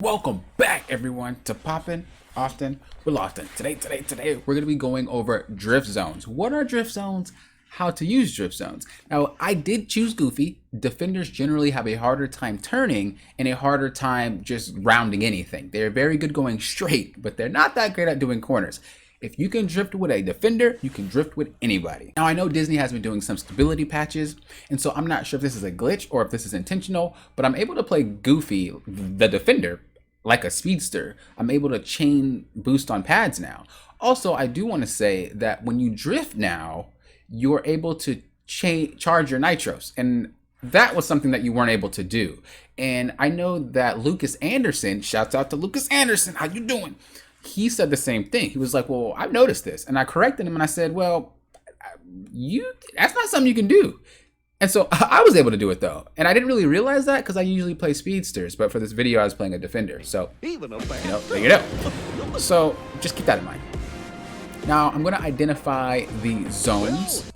Welcome back, everyone, to Poppin' Often with Lofton. Today, we're going to be going over drift zones. What are drift zones? How to use drift zones. Now, I did choose Goofy. Defenders generally have a harder time turning and a harder time just rounding anything. They're very good going straight, but they're not that great at doing corners. If you can drift with a defender, you can drift with anybody. Now, I know Disney has been doing some stability patches, and so I'm not sure if this is a glitch or if this is intentional, but I'm able to play Goofy, the defender, like a speedster. I'm able to chain boost on pads now. Also, I do want to say that when you drift now, you're able to charge your nitros, and that was something that you weren't able to do. And I know that Lucas Anderson, shouts out to Lucas Anderson, how you doing? He said the same thing. He was like, well, I've noticed this. And I corrected him and I said, well, that's not something you can do. And so I was able to do it though. And I didn't really realize that because I usually play speedsters, but for this video I was playing a defender. So, there you go. So just keep that in mind. Now I'm gonna identify the zones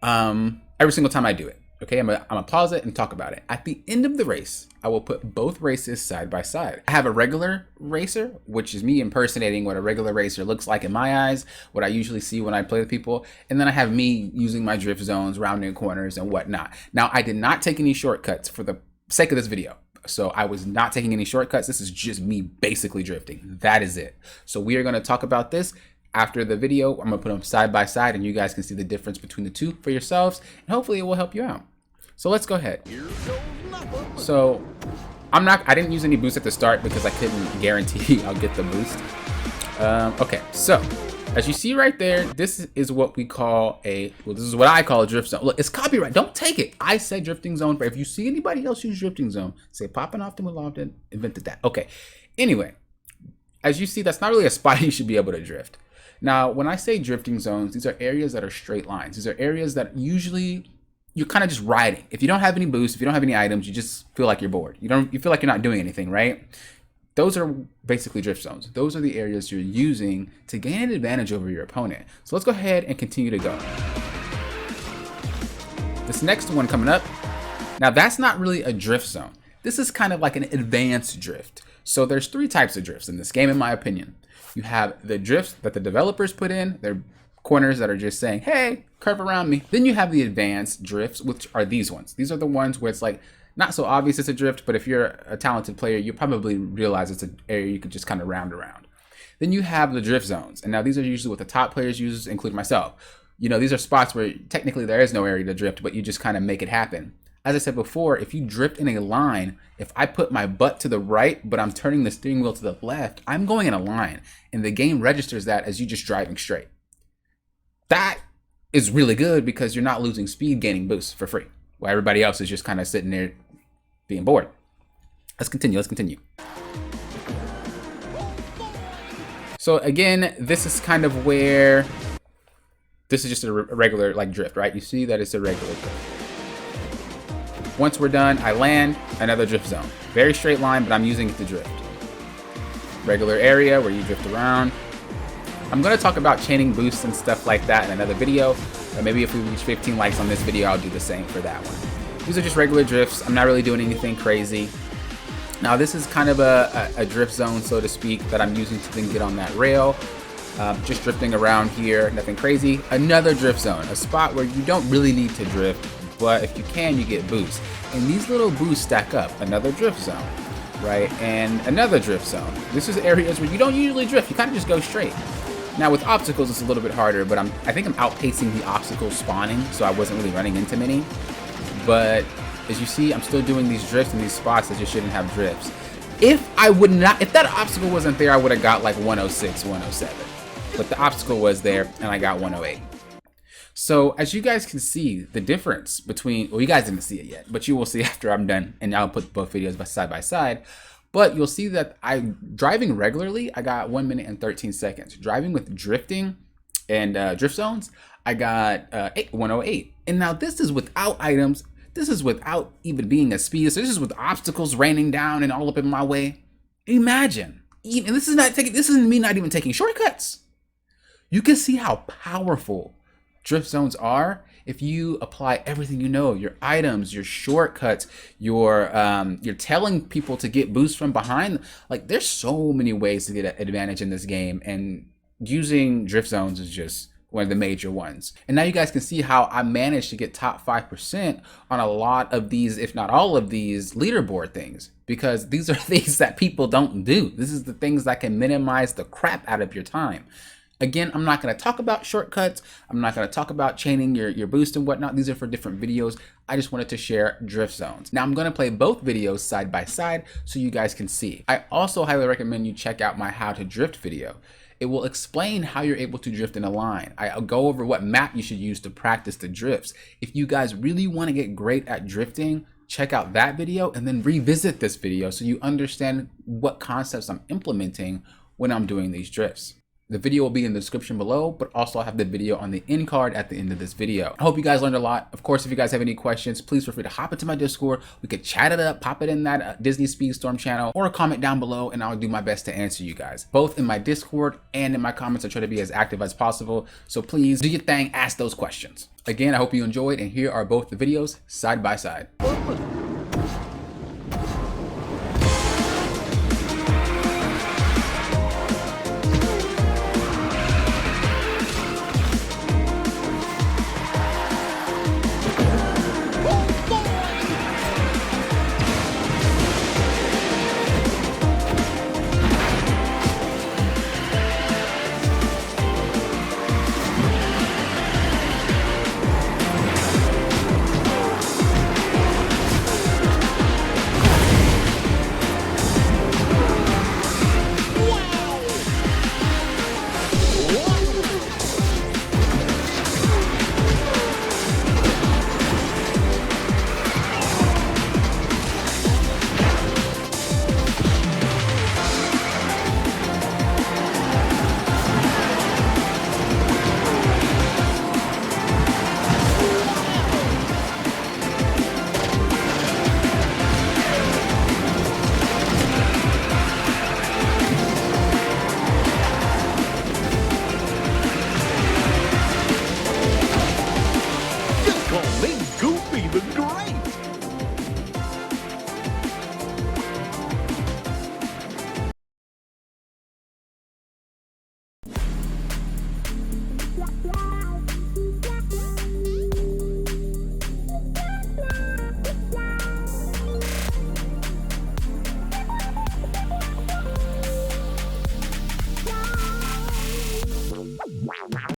every single time I do it. Okay, I'm gonna pause it and talk about it. At the end of the race, I will put both races side by side. I have a regular racer, which is me impersonating what a regular racer looks like in my eyes, what I usually see when I play with people. And then I have me using my drift zones, rounding corners and whatnot. Now, I did not take any shortcuts for the sake of this video. So I was not taking any shortcuts. This is just me basically drifting. That is it. So we are gonna talk about this after the video. I'm gonna put them side by side and you guys can see the difference between the two for yourselves, and hopefully it will help you out. So let's go ahead. So I didn't use any boost at the start because I couldn't guarantee I'll get the boost. Okay, so as you see right there, this is what we call this is what I call a drift zone. Look, it's copyright, don't take it. I said drifting zone, but if you see anybody else use drifting zone, say Poppin' Often with Lofton invented that. Okay, anyway, as you see, that's not really a spot you should be able to drift. Now, when I say drifting zones, these are areas that are straight lines. These are areas that usually you're kind of just riding. If you don't have any boost, if you don't have any items, you just feel like you're bored. You feel like you're not doing anything, right? Those are basically drift zones. Those are the areas you're using to gain an advantage over your opponent. So let's go ahead and continue to go. This next one coming up, now that's not really a drift zone. This is kind of like an advanced drift. So there's three types of drifts in this game, in my opinion. You have the drifts that the developers put in. They're corners that are just saying, hey, curve around me. Then you have the advanced drifts, which are these ones. These are the ones where it's like not so obvious it's a drift, but if you're a talented player, you probably realize it's an area you could just kind of round around. Then you have the drift zones. And now these are usually what the top players use, including myself. You know, these are spots where technically there is no area to drift, but you just kind of make it happen. As I said before, if you drift in a line, if I put my butt to the right, but I'm turning the steering wheel to the left, I'm going in a line. And the game registers that as you just driving straight. That is really good because you're not losing speed gaining boosts for free, while everybody else is just kind of sitting there being bored. Let's continue. So again, this is kind of where this is just a regular like drift, right? You see that it's a regular drift. Once we're done, I land another drift zone. Very straight line, but I'm using it to drift. Regular area where you drift around. I'm going to talk about chaining boosts and stuff like that in another video. Or maybe if we reach 15 likes on this video, I'll do the same for that one. These are just regular drifts. I'm not really doing anything crazy. Now this is kind of a drift zone, so to speak, that I'm using to then get on that rail. Just drifting around here, nothing crazy. Another drift zone, a spot where you don't really need to drift, but if you can, you get boosts. And these little boosts stack up. Another drift zone, right? And another drift zone. This is areas where you don't usually drift. You kind of just go straight. Now with obstacles, it's a little bit harder, but I think I'm outpacing the obstacles spawning, so I wasn't really running into many. But as you see, I'm still doing these drifts in these spots that just shouldn't have drifts. If that obstacle wasn't there, I would have got like 106, 107. But the obstacle was there, and I got 108. So as you guys can see, the difference between, well, you guys didn't see it yet, but you will see after I'm done, and I'll put both videos side by side. But you'll see that driving regularly, I got 1 minute and 13 seconds. Driving with drifting and drift zones, I got 108. And now this is without items. This is without even being a speed. So this is with obstacles raining down and all up in my way. Imagine, and this is me not even taking shortcuts. You can see how powerful drift zones are if you apply everything you know, your items, your shortcuts, you're telling people to get boosts from behind, like there's so many ways to get an advantage in this game, and using drift zones is just one of the major ones. And now you guys can see how I managed to get top 5% on a lot of these, if not all of these leaderboard things, because these are things that people don't do. This is the things that can minimize the crap out of your time. Again, I'm not going to talk about shortcuts. I'm not going to talk about chaining your boost and whatnot. These are for different videos. I just wanted to share drift zones. Now I'm going to play both videos side by side so you guys can see. I also highly recommend you check out my how to drift video. It will explain how you're able to drift in a line. I'll go over what map you should use to practice the drifts. If you guys really want to get great at drifting, check out that video and then revisit this video so you understand what concepts I'm implementing when I'm doing these drifts. The video will be in the description below, but also I'll have the video on the end card at the end of this video. I hope you guys learned a lot. Of course, if you guys have any questions, please feel free to hop into my Discord. We could chat it up, pop it in that Disney Speedstorm channel, or comment down below and I'll do my best to answer you guys. Both in my Discord and in my comments, I try to be as active as possible. So please do your thing, ask those questions. Again, I hope you enjoyed, and here are both the videos side by side.